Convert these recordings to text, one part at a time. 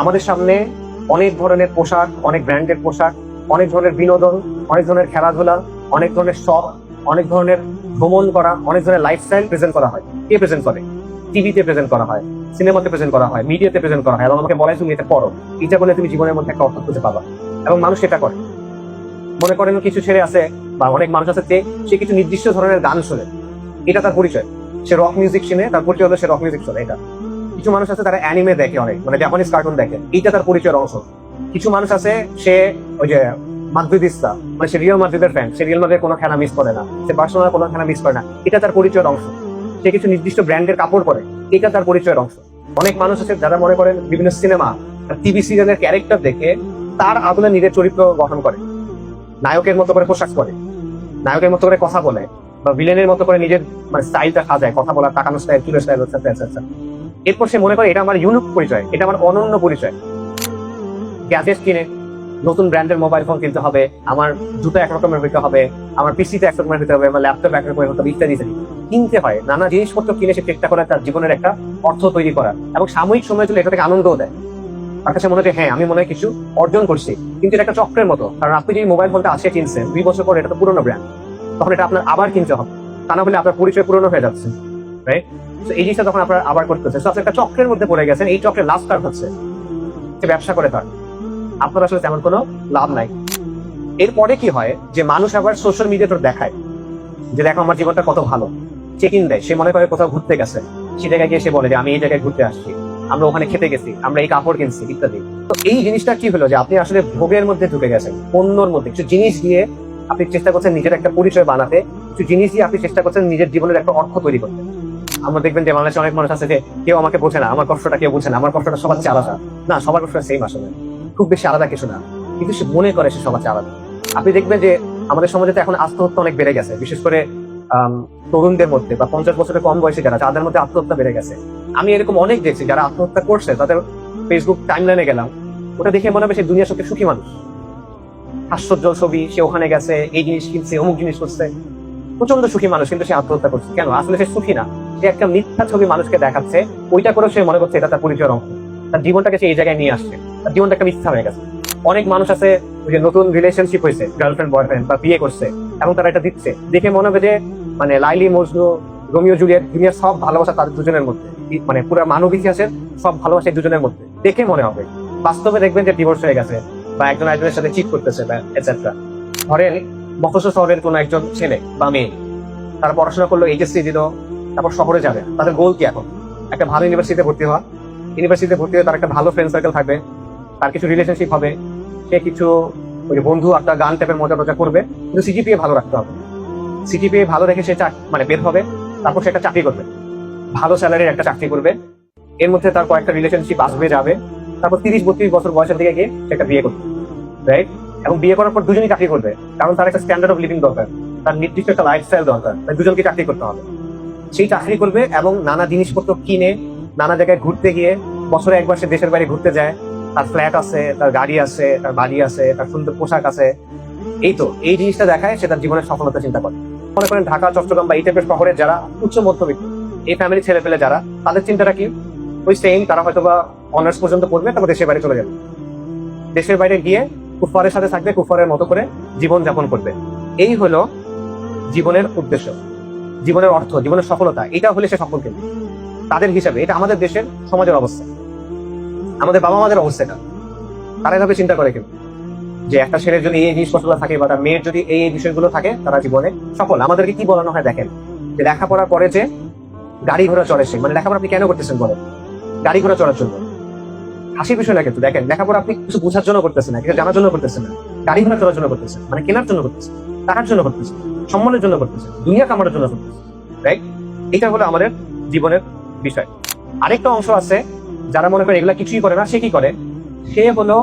আমাদের সামনে অনেক ধরনের পোশাক, অনেক ব্র্যান্ডের পোশাক, অনেক ধরনের বিনোদন, অনেক ধরনের খেলাধুলা, অনেক ধরনের শখ, অনেক ধরনের ভ্রমণ করা, অনেক ধরনের লাইফস্টাইল প্রেজেন্ট করা হয়। কে প্রেজেন্ট করে? টিভিতে প্রেজেন্ট করা হয়, সিনেমাতে প্রেজেন্ট করা হয়, মিডিয়াতে প্রেজেন্ট করা হয়, এবং আমাকে বলে তুমি এটা করো, এটা করলে তুমি জীবনের মধ্যে একটা অর্থ খুঁজে পাবা। এবং মানুষ এটা করে। মনে করেন কিছু ছেলে আছে বা অনেক মানুষ আছে সে কিছু নির্দিষ্ট ধরনের গান শোনে, এটা তার পরিচয়। সে রক মিউজিক শুনে, তার পরিচয় হলো সে রক মিউজিক শোনে। এটা কিছু মানুষ আছে তারা অ্যানিমে দেখে, অনেক মানে জাপানিজ কার্টুন দেখে, এইটা তার পরিচয়ের অংশ। কিছু মানুষ আছে সে ওই যে মাদ্রিদিস্তা, মানে সে রিয়াল মাদ্রিদের ফ্যান, সে রিয়াল মাদ্রিদের কোনো খেলা মিস করে না, সে বার্সেলোনার কোনো খেলা মিস করে না, এটা তার পরিচয়ের অংশ। সে কিছু নির্দিষ্ট ব্র্যান্ডের কাপড় পরে, এটা তার পরিচয়ের অংশ। অনেক মানুষ আছে যারা মনে করেন বিভিন্ন সিনেমা, টিভি সিরিয়ালের ক্যারেক্টার দেখে তার আদলে নিজের চরিত্র গঠন করে, নায়কের মতো করে পোশাক পরে, নায়কের মতো করে কথা বলে, বা ভিলেনের মতো করে নিজের মানে স্টাইলটা সাজায়, কথা বলার, তাকানো স্টাইল, চুলের স্টাইল, এরপর সে মনে করে এটা আমার ইউনিক পরিচয়, এটা আমার অনন্য পরিচয়। গ্যাজেট কিনে, নতুন ব্র্যান্ডের মোবাইল ফোন কিনতে হবে, আমার জুতো একরকমের হইতে হবে, আমার পিসিতে একরকমের হইতে হবে, আমার ল্যাপটপ একরকমের হতে হবে, ইত্যাদি ইত্যাদি কিনতে হয়। নানা জিনিসপত্র কিনে সে চেষ্টা করে তার জীবনের একটা অর্থ তৈরি করার, এবং সাময়িক সময় চলে এটা থেকে আনন্দও দেয়। তার কাছে মনে হয় হ্যাঁ আমি মনে হয় কিছু অর্জন করছি, কিন্তু এটা একটা চক্রের মতো। কারণ আপনি যে মোবাইল ফোনটা আসে কিনছেন 2 বছর পর, এটা তো পুরোনো ব্র্যান্ড, তখন এটা আপনার আবার কিনতে হবে, তা না হলে আপনার পরিচয় পুরোনো হয়ে যাচ্ছে, রাইট? তো এই জিনিসটা তখন আপনার আবার করতে হচ্ছে। আপনি একটা চক্রের মধ্যে পড়ে গেছেন, এই চক্রের লাভ কার হচ্ছে? সে ব্যবসা করে, তার আপনার আসলে তেমন কোনো লাভ নাই। এরপরে কি হয় যে মানুষ আবার সোশ্যাল মিডিয়াতে দেখায় যে দেখো আমার জীবনটা কত ভালো, চেক ইন দেয়। সে মনে করে কোথাও ঘুরতে গেছে, সে জায়গায় গিয়ে সে বলে যে আমি এই জায়গায় ঘুরতে আসছি, আমরা ওখানে খেতে গেছি, আমরা এই কাপড় কিনছি, ইত্যাদি। তো এই জিনিসটা কি হলো যে আপনি আসলে ভোগের মধ্যে ঢুকে গেছেন, পণ্যর মধ্যে। কিছু জিনিস দিয়ে আপনি চেষ্টা করছেন নিজের একটা পরিচয় বানাতে, কিছু জিনিস দিয়ে আপনি চেষ্টা করছেন নিজের জীবনের একটা অর্থ তৈরি করতে। আমরা দেখবেন যে বাংলাদেশে অনেক মানুষ আছে যে কেউ আমাকে বোঝে না, আমার কষ্টটা কেউ বোঝে না, আমার কষ্টটা সবার চেয়ে আলাদা। না, সবার কষ্টটা সেম আসলে, খুব বেশি আলাদা কিছু না, কিন্তু সে মনে করে সে সবার চেয়ে আলাদা। আপনি দেখবেন যে আমাদের সমাজে এখন আত্মহত্যা অনেক বেড়ে গেছে, বিশেষ করে তরুণদের মধ্যে বা 50 বছরের কম বয়সী যারা, তাদের মধ্যে আত্মহত্যা বেড়ে গেছে। আমি এরকম অনেক দেখছি যারা আত্মহত্যা করছে, তাদের ফেসবুক টাইমলাইনে গেলাম, ওটা দেখে মনে হবে সে দুনিয়ার সবচেয়ে সুখী মানুষ। হাস্যোজ্জ্বল ছবি, সে ওখানে গেছে, এই জিনিস কিনছে, অমুক জিনিস করছে, প্রচন্ড সুখী মানুষ, কিন্তু সে আত্মহত্যা করছে। কেন? আসলে সে সুখী না, সে একটা মিথ্যা ছবি মানুষকে দেখাচ্ছে, ওইটা করে সে মনে করছে এটা তার পরিচয়ের অংশ। তার জীবনটাকে সে এই জায়গায় নিয়ে আসছে, তার জীবনটা একটা মিথ্যা হয়ে গেছে। অনেক মানুষ আছে ওই যে নতুন রিলেশনশিপ হয়েছে, গার্লফ্রেন্ড বয়ফ্রেন্ড বা বিয়ে করছে, এবং তারা এটা দিচ্ছে দেখে মনে হবে যে মানে লাইলি মজনু, রোমিও জুলিয়েট, দুনিয়ার সব ভালোবাসা তাদের দুজনের মধ্যে, মানে পুরো মানব ইতিহাসের সব ভালোবাসা দুজনের মধ্যে, দেখে মনে হবে। বাস্তবে দেখবেন যে ডিভোর্স হয়ে গেছে, বা একজন একজনের সাথে চিট করতেছে, এটসেট্রা। ধরেন মফস্বল শহরের কোনো একজন ছেলে বা মেয়ে, তারা পড়াশোনা করলো, এইচএসসি দিল, তারপর শহরে যাবে। তাদের গোল কি এখন? একটা ভালো ইউনিভার্সিটিতে ভর্তি হওয়া। ইউনিভার্সিটিতে ভর্তি হয়ে তার একটা ভালো ফ্রেন্ড সার্কেল থাকবে, তার কিছু রিলেশনশিপ হবে, সে কিছু ওই বন্ধু একটা গান টাইপের মজা টজা করবে, কিন্তু সিজিপিএ ভালো রাখতে হবে। সিজিপিএ ভালো রেখে সে মানে বের হবে, তারপর সে একটা চাকরি করবে, ভালো স্যালারির একটা চাকরি করবে, এর মধ্যে তার কয়েকটা রিলেশনশিপ আসবে যাবে, তারপর 30-32 বছর বয়সের দিকে গিয়ে সে একটা বিয়ে করবে, রাইট? এবং বিয়ে করার পর দুজনই চাকরি করবে, কারণ তার একটা স্ট্যান্ডার্ড অফ লিভিং দরকার, তার নির্দিষ্ট একটা লাইফস্টাইল দরকার, তাই দুজনকে চাকরি করতে হবে। সেই চাকরি করবে এবং নানা জিনিসপত্র কিনে নানা জায়গায় ঘুরতে গিয়ে, বছরে একবার সে দেশের বাইরে ঘুরতে যায়, তার ফ্ল্যাট আছে, তার গাড়ি আছে, তার বাড়ি আছে, তার সুন্দর পোশাক আছে। এই তো এই জিনিসটা দেখায় সে তার জীবনের সফলতা চিন্তা করে। মনে করেন ঢাকা, চট্টগ্রাম বা এই টাইপের শহরের যারা উচ্চ মধ্যবিত্ত, এই ফ্যামিলি ছেলে পেলে যারা, তাদের চিন্তাটা কি? ওই সেম, তারা হয়তো বা অনার্স পর্যন্ত পড়বে, তারপর দেশের বাইরে চলে যাবে, দেশের বাইরে গিয়ে কুফারের সাথে থাকবে, কুফারের মতো করে জীবন যাপন করবে। এই হলো জীবনের উদ্দেশ্য, জীবনের অর্থ, জীবনের সফলতা। এটা হলে সে সফল। কিন্তু তাদের হিসাবে এটা আমাদের দেশের সমাজের অবস্থা, আমাদের বাবা মাদের অবস্থাটা তারা এভাবে চিন্তা করে কিন্তু যে একটা ছেলের যদি এই জিনিসপত্রগুলো থাকে বা তার মেয়ের যদি এই বিষয়গুলো থাকে, তারা জীবনে সফল। আমাদেরকে কি বলানো হয় দেখেন, যে লেখাপড়ার পরে যে গাড়ি ঘোড়া চড়ে, সে মানে লেখাপড়া আপনি কেন করতেছেন বলেন? গাড়ি ঘোড়া চড়ার জন্য। হাসির বিষয় না কিন্তু, দেখেন লেখাপড়া আপনি কিছু বোঝার জন্য করতেছেন না, কিছু জানার জন্য করতেছেন না, গাড়ি ঘোড়া চড়ার জন্য করতেছেন, মানে কেনার জন্য করতেছেন, টাকার জন্য করতেছেন, সম্মানের জন্য করতেছেন, দুনিয়া কামানোর জন্য করতেছেন, রাইট? এটা হলো আমাদের জীবনের বিষয়। আরেকটা অংশ আছে যারা মনে করে এগুলা কিছুই করে না, সে কি করে? সে হলো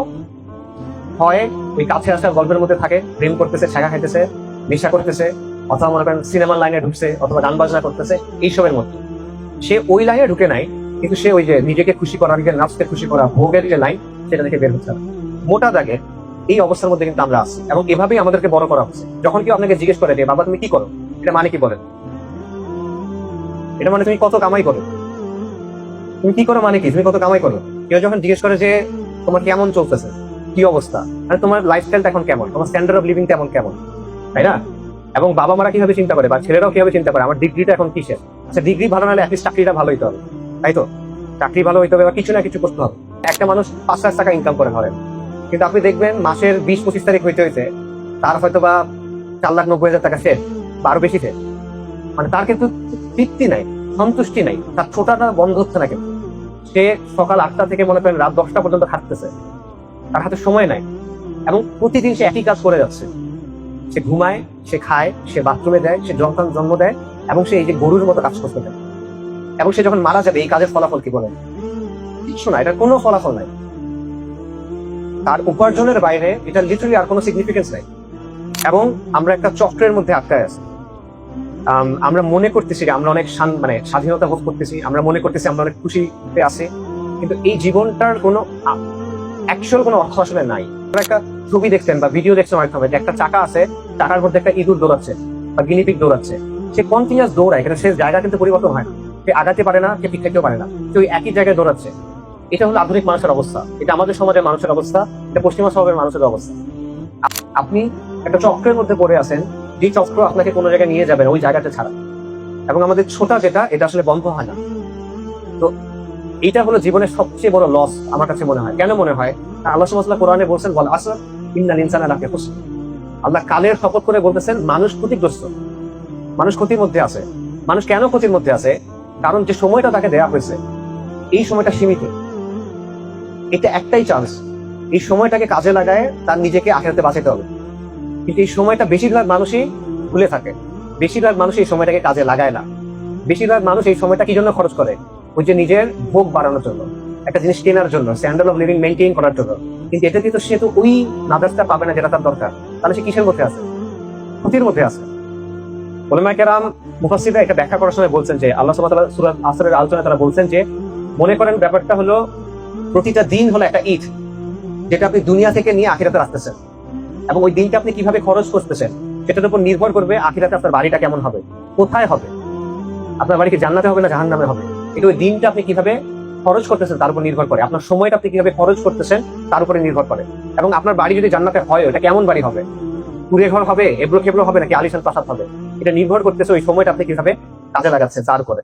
হয় ওই কাছে আসা গল্পের মধ্যে থাকে, প্রেম করতেছে, ছাগা খাইতেছে, নেশা করতেছে, অথবা মনে করেন সিনেমার লাইনে ঢুকছে, অথবা গান বাজনা করতেছে, এইসবের মধ্যে। সে ওই লাইনে ঢুকে নাই, কিন্তু সে ওই যে নিজেকে খুশি করা, নিজের নাচকে খুশি করা, ভোগের যে লাইন, সেটা থেকে বের হচ্ছে না। মোটা দাগে এই অবস্থার মধ্যে কিন্তু আমরা আছি, এবং এভাবেই আমাদেরকে বড় করা হচ্ছে। যখন কেউ আপনাকে জিজ্ঞেস করে যে বাবা তুমি কি করো, এটা মানে কি বলেন? এটা মানে তুমি কত কামাই করো। তুমি কি করো মানে কি? তুমি কত কামাই করো? কেউ যখন জিজ্ঞেস করে যে তোমার কেমন চলতেছে, কি অবস্থা, মানে তোমার লাইফস্টাইলটা এখন কেমন, তোমার স্ট্যান্ডার্ড অফ লিভিংটা এখন কেমন, তাই না? এবং বাবা মারা কিভাবে চিন্তা করে বা ছেলেরাও কিভাবে চিন্তা করে আমার ডিগ্রিটা এখন কিসের। আচ্ছা, ডিগ্রি ভালো নাহলে অ্যাটলিস্ট চাকরিটা ভালো হইতে হবে, তাই তো? চাকরি ভালো হইতে হবে বা কিছু না কিছু করতে হবে। একটা মানুষ 5 লাখ টাকা ইনকাম করে ধরেন, কিন্তু আপনি দেখবেন মাসের 20-25 তারিখ হইতে হইতে তার হয়তো বা 4,90,000 টাকা শেষ বা আরো বেশি শেষ। মানে তার কিন্তু তৃপ্তি নাই, সন্তুষ্টি নাই, তার ছোটাটা বন্ধ হচ্ছে না। কিন্তু সে সকাল 8টা থেকে মনে করেন রাত 10টা পর্যন্ত খাটতেছে, তার হাতে সময় নাই, এবং প্রতিদিন সে একই কাজ করে যাচ্ছে। সে ঘুমায়, সে খায়, সে বাথরুমে দেয়, সে সন্তান জন্ম দেয়, এবং সে এই যে গরুর মতো কাজ করতে দেয়। এবং সে যখন মারা যাবে এই কাজের ফলাফল কি বলেন? কিছু না, এটার কোনো ফলাফল নাই। তার উপার্জনের বাইরে এটা লিটারালি আর কোনো সিগনিফিকেন্স নাই। এবং আমরা একটা চক্রের মধ্যে আটকায় আছি। আমরা মনে করতেছি যে আমরা অনেক মানে স্বাধীনতা ভোগ করতেছি, আমরা মনে করতেছি আমরা অনেক খুশিতে আছি, কিন্তু এই জীবনটার কোনো অ্যাকচুয়াল কোনো অর্থ আসলে নাই। একটা ছবি দেখছেন বা ভিডিও দেখছেন অনেক সময়, যে একটা চাকা আছে, চাকার মধ্যে একটা ইঁদুর দৌড়াচ্ছে বা গিনিপিগ দৌড়াচ্ছে। সে কন্টিনিউয়াস দৌড়ায়, কিন্তু সে জায়গা কিন্তু পরিবর্তন হয় না, সে আগাতে পারে না, সে পিছাইতেও পারে না, সে ওই একই জায়গায় দৌড়াচ্ছে। এটা হলো আধুনিক মানুষের অবস্থা, এটা আমাদের সমাজের মানুষের অবস্থা, এটা পশ্চিমা সমাজের মানুষের অবস্থা। আপনি একটা চক্রের মধ্যে পড়ে আছেন, যে চক্র আপনাকে কোনো জায়গায় নিয়ে যাবে না ওই জায়গাটা ছাড়া। এবং আমাদের ছোটা যেটা, এটা আসলে বন্ধ হয় না। তো এইটা হলো জীবনের সবচেয়ে বড় লস আমার কাছে মনে হয়। কেন মনে হয়? আল্লাহ সুবহানাহু ওয়া তাআলা কোরআনে বলছেন, বল আসর ইন্নাল ইনসানা লাফি খুসর। আল্লাহ কালের শপথ করে বলতেছেন মানুষ ক্ষতিগ্রস্ত, মানুষ ক্ষতির মধ্যে আছে। মানুষ কেন ক্ষতির মধ্যে আছে? কারণ যে সময়টা তাকে দেয়া হয়েছে এই সময়টা সীমিত। এটা একটাই চান্স, এই সময়টাকে কাজে লাগায় তার নিজেকে আখিরাতে বাঁচাতে হবে। কিন্তু এই সময়টা বেশিরভাগ মানুষই ভুলে থাকে, বেশিরভাগ মানুষ এই সময়টাকে কাজে লাগায় না। বেশিরভাগ মানুষ এই সময়টা কি জন্য খরচ করে? ওই যে নিজের ভোগ বাড়ানোর জন্য, একটা জিনিস কেনার জন্য, স্ট্যান্ডার্ড অফ লিভিং মেনটেন করার জন্য। কিন্তু এটাতে তো সে তো ওই নাজাতটা পাবে না যেটা তার দরকার। তাহলে সে কিসের মধ্যে আছে? ক্ষতির মধ্যে আছে। উলামায়ে কেরাম, মুফাসসিররা এটা ব্যাখ্যা করার সময় বলছেন যে আল্লাহ সুবহানাহু ওয়া তাআলা সূরা আসরের আলোচনায় তারা বলছেন যে মনে করেন ব্যাপারটা হলো প্রতিটা দিন হলো একটা ঈদ, যেটা আপনি দুনিয়া থেকে নিয়ে আখিরাতে রাখতেছেন, এবং ওই দিনটা আপনি কিভাবে খরচ করতেছেন সেটার উপর নির্ভর করবে আখিরাতে আপনার বাড়িটা কেমন হবে, কোথায় হবে, আপনার বাড়ি কি জান্নাতে হবে না জাহান্নামে হবে। এটা ওই দিনটা আপনি কিভাবে খরচ করতেছেন তার উপর নির্ভর করে, আপনার সময়টা আপনি কিভাবে খরচ করতেছেন তার উপরে নির্ভর করে। এবং আপনার বাড়ি যদি জান্নাতে হয়, ওটা কেমন বাড়ি হবে, কুড়ে ঘর হবে, এবড়ো খেবড়ো হবে, নাকি আলিশান প্রাসাদ হবে, এটা নির্ভর করতেছে ওই সময়টা আপনি কিভাবে কাজে লাগাচ্ছেন তার উপরে।